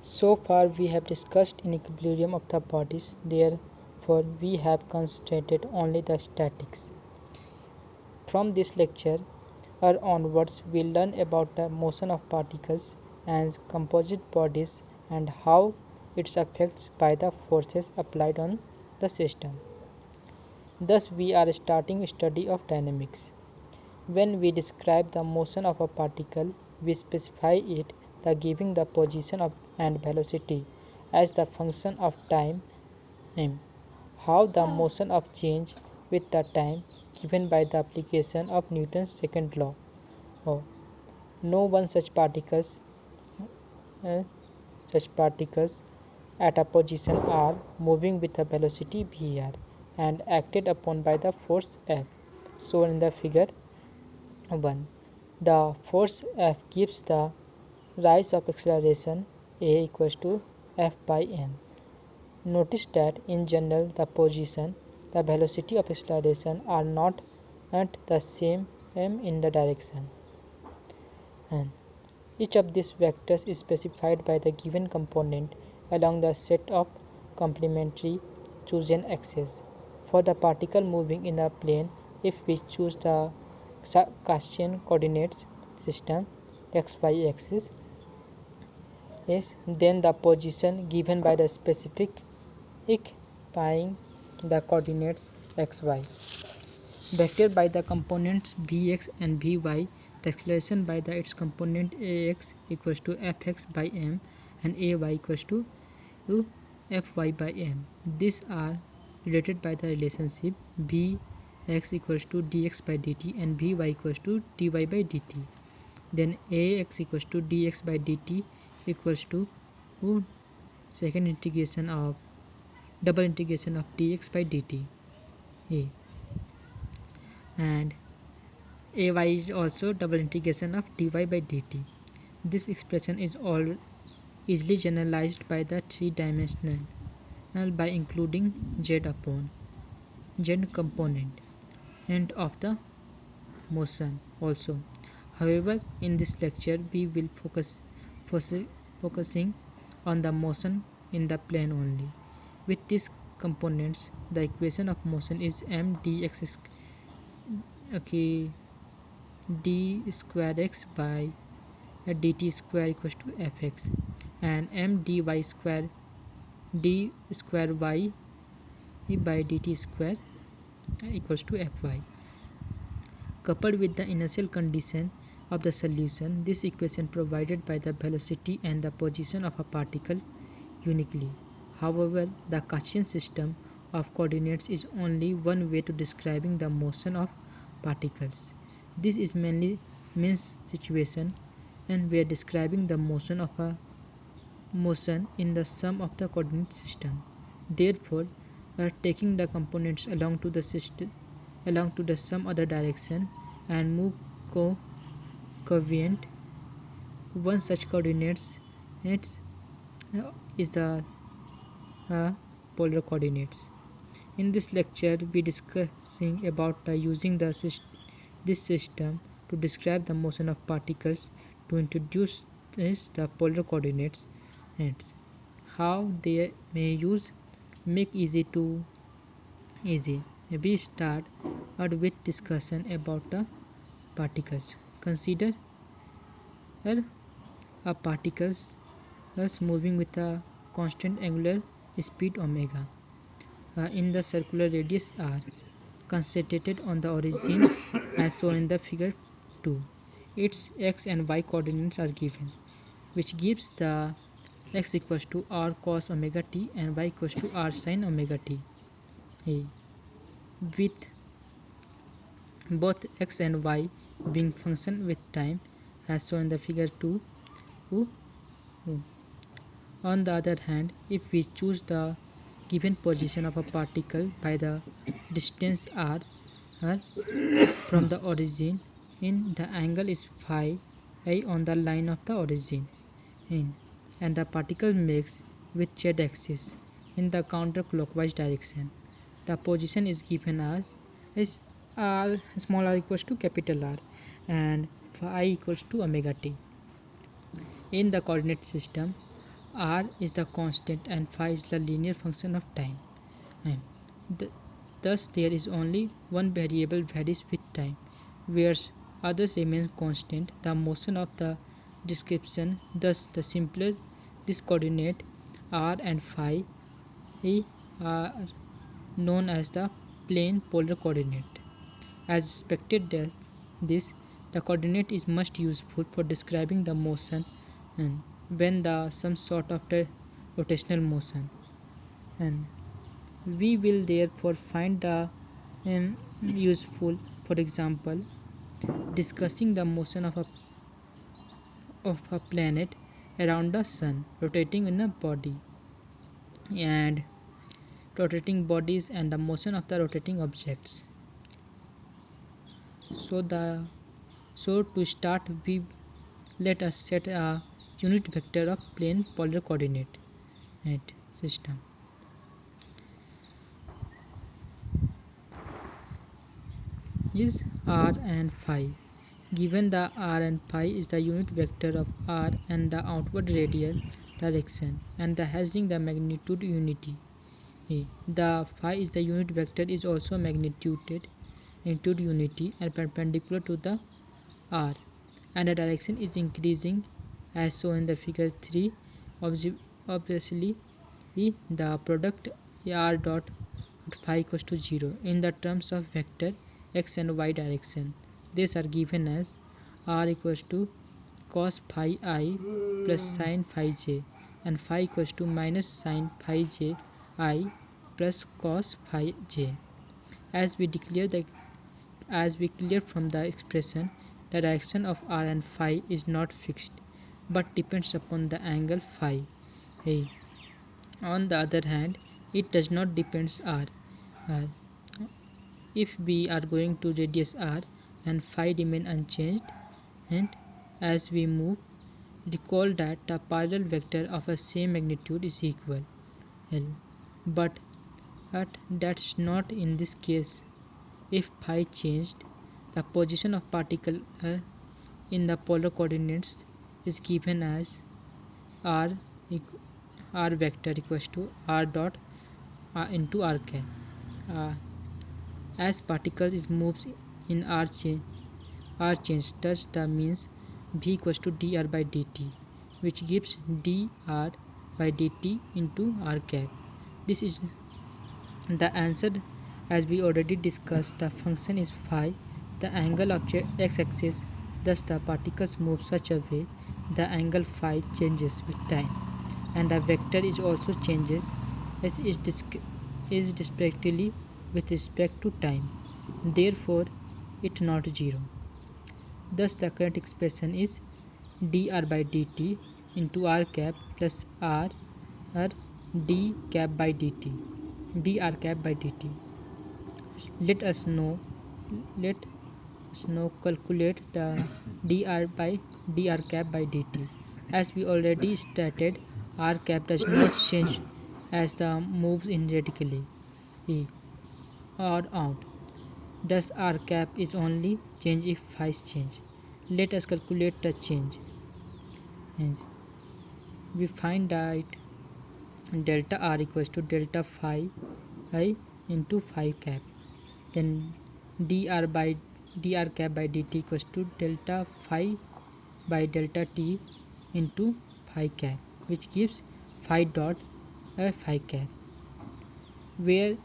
So far we have discussed in equilibrium of the bodies, therefore we have concentrated only the statics. From this lecture onwards we will learn about the motion of particles and composite bodies and how its affects by the forces applied on the system. Thus we are starting study of dynamics. When we describe the motion of a particle, we specify it the giving the position of and velocity as the function of time m. How the motion of change with the time given by the application of Newton's second law. Oh, no one uh, such particles at a position r moving with a velocity vr and acted upon by the force F shown in the figure 1. The force F gives the rise of acceleration A equals to F by m. Notice that in general the position, the velocity of acceleration are not at the same in the direction. And each of these vectors is specified by the given component along the set of complementary chosen axes. For the particle moving in a plane, if we choose the Cartesian coordinates system xy axis then the position given by the specific buying the coordinates xy. Vector by the components vx and vy, the acceleration by its component ax equals to fx by m and ay equals to fy by m. These are related by the relationship vx equals to dx by dt and vy equals to dy by dt. Then ax equals to dx by dt equals to second integration of double integration of dx by dt. And ay is also double integration of dy by dt. This expression is all easily generalized by the three-dimensional by including z upon z component and of the motion also. However, in this lecture we will focusing on the motion in the plane only. With these components, the equation of motion is m dx d square x by dt square equals to fx and m dy square d square y by dt square equals to fy. Coupled with the initial condition of the solution, this equation provided by the velocity and the position of a particle uniquely. However, the Cartesian system of coordinates is only one way to describing the motion of particles. This is mainly means situation and we are describing the motion of a motion in the sum of the coordinate system. Therefore, taking the components along to the system along to the some other direction and move covariant. One such coordinates is the polar coordinates. In this lecture, we discussing about using this system to describe the motion of particles to introduce the polar coordinates and how they may use make easy. We start with discussion about the particles. Consider a particles moving with a constant angular speed omega in the circular radius r concentrated on the origin as shown in the figure 2. Its x and y coordinates are given, which gives the x equals to r cos omega t and y equals to r sin omega t. With both x and y being function with time as shown in the figure 2. On the other hand, if we choose the given position of a particle by the distance r from the origin, the angle is phi on the line of the origin, and the particle makes with z-axis in the counterclockwise direction. The position is given is r small r equals to capital R and phi equals to omega t. In the coordinate system, r is the constant and phi is the linear function of time. And thus there is only one variable varies with time, whereas others remain constant. The motion of the description, thus the simpler this coordinate r and phi are known as the plane polar coordinate. As expected that this the coordinate is most useful for describing the motion and when the some sort of the rotational motion, and we will therefore find the useful, for example, discussing the motion of a planet around the sun rotating in a body and rotating bodies and the motion of the rotating objects. So to start, we let us set a unit vector of plane polar coordinate system. Is r and phi. Given the r and phi is the unit vector of r and the outward radial direction and the having the magnitude unity. The phi is the unit vector is also magnitude unity and perpendicular to the r, and the direction is increasing as shown in the figure 3. Obviously, the product r dot phi equals to 0 in the terms of vector x and y direction. These are given as r equals to cos phi I plus sin phi j and phi equals to minus sin phi j I plus cos phi j. As we clear from the expression, the direction of r and phi is not fixed but depends upon the angle phi. On the other hand, it does not depend r. If we are going to radius r and phi remain unchanged, and as we move, recall that the parallel vector of a same magnitude is equal L. But that's not in this case. If phi changed, the position of particle in the polar coordinates is given as r vector equals to r dot into r cap. As particles is moves in r change, thus the means v equals to dr by dt, which gives dr by dt into r cap. This is the answer. As we already discussed, the function is phi, the angle of x-axis, thus the particles move such a way the angle phi changes with time, and the vector is also changes as is respectively with respect to time. Therefore, it not 0. Thus, the current expression is dr by dt into r cap plus r d cap by dt, dr cap by dt. Let us now calculate the dr by dr cap by dt. As we already stated, r cap does not change as the moves in radically or out. Thus r cap is only change if phi change. Let us calculate the change. Hence, we find that delta r equals to delta phi I into phi cap. Then dr cap by dt equals to delta phi by delta t into phi cap, which gives phi dot phi cap, where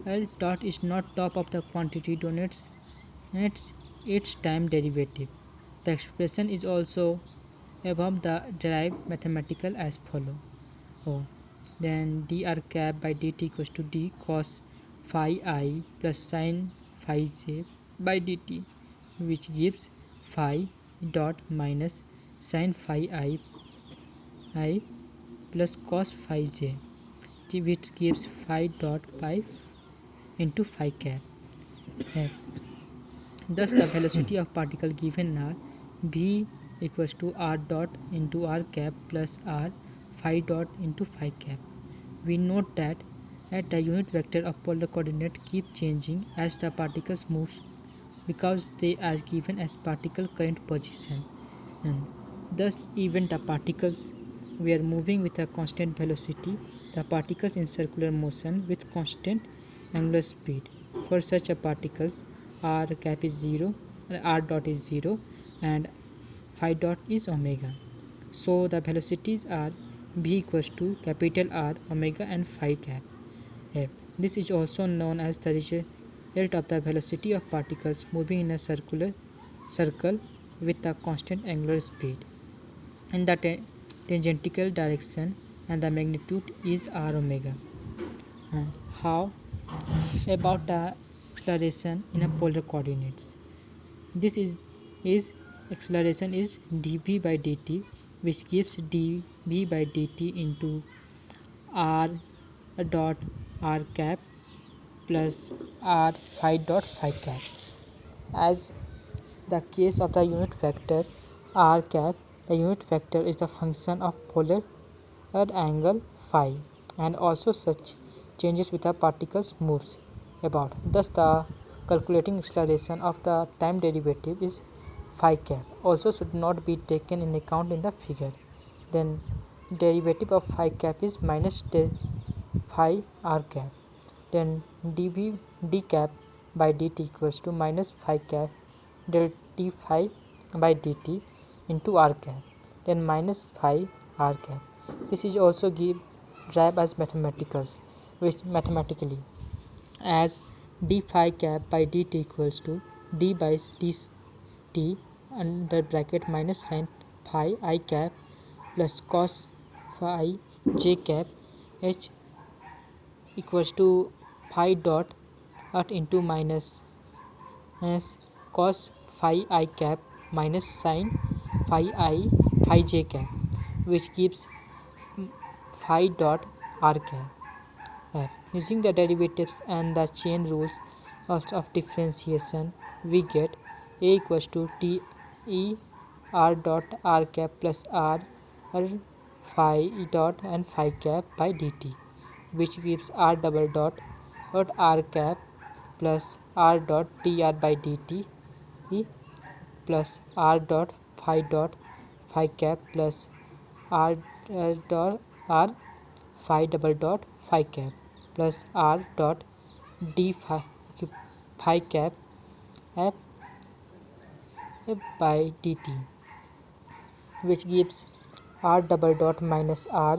L dot is not top of the quantity denotes its time derivative. The expression is also above the derived mathematical as follow. Then dr cap by dt equals to d cos phi I plus sin phi j by dt, which gives phi dot minus sin phi I plus cos phi j, which gives phi dot pi into phi cap. Thus, the velocity of particle given are v equals to r dot into r cap plus r phi dot into phi cap. We note that the unit vector of polar coordinate keep changing as the particles move because they are given as particle current position, and thus even the particles we are moving with a constant velocity, the particles in circular motion with constant angular speed. For such a particles, r cap is 0, r dot is 0, and phi dot is omega. So the velocities are v equals to capital R omega and phi cap f. This is also known as the result of the velocity of particles moving in a circle with a constant angular speed in the tangential direction, and the magnitude is r omega. How about the acceleration in a polar coordinates? This is acceleration is dv by dt, which gives dv by dt into r dot r cap plus r phi dot phi cap. As the case of the unit vector r cap, the unit vector is the function of polar angle phi, and also such changes with the particles moves about. Thus the calculating acceleration of the time derivative is phi cap also should not be taken in account in the figure. Then derivative of phi cap is minus phi r cap. Then dv d cap by dt equals to minus phi cap del t phi by dt into r cap, then minus phi r cap. This is also derived as mathematically as d phi cap by dt equals to d by dt under bracket minus sin phi I cap plus cos phi j cap h equals to phi dot into minus cos phi I cap minus sin phi j cap, which gives phi dot r cap. Using the derivatives and the chain rules of differentiation, we get a equals to t e r dot r cap plus r phi dot and phi cap by dt, which gives r double dot r cap plus r dot dr by dt plus r dot phi cap plus r dot r phi double dot phi cap plus r dot d phi cap f by dt, which gives r double dot minus r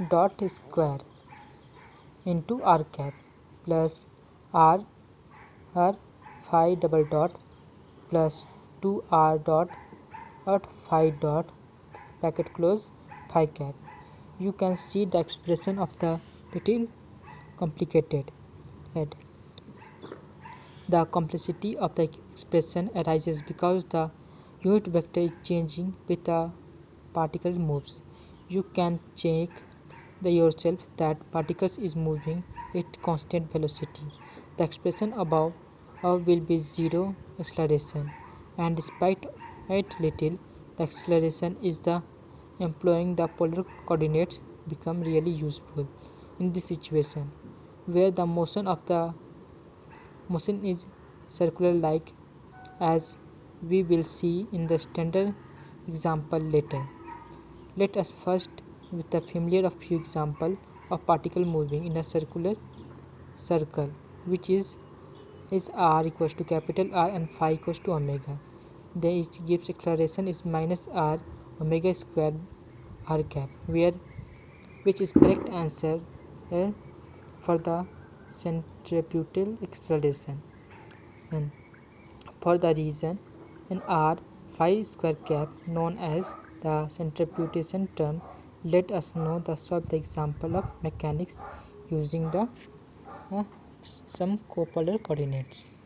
dot square into r cap plus r phi double dot plus 2r dot phi dot bracket close phi cap. You can see the expression of the little complicated. The complexity of the expression arises because the unit vector is changing with the particle moves. You can check yourself that particles is moving at constant velocity. The expression above will be zero acceleration, and despite it little, the acceleration is the employing the polar coordinates become really useful in this situation, where the motion is circular like as we will see in the standard example later. Let us first with the familiar of few example of particle moving in a circular circle, which is r equals to capital R and phi equals to omega. Then it gives acceleration is minus r omega square r cap, which is correct answer for the centripetal acceleration. And for the reason in r phi square cap known as the centripetation term, let us know the solve the example of mechanics using the some copolar coordinates.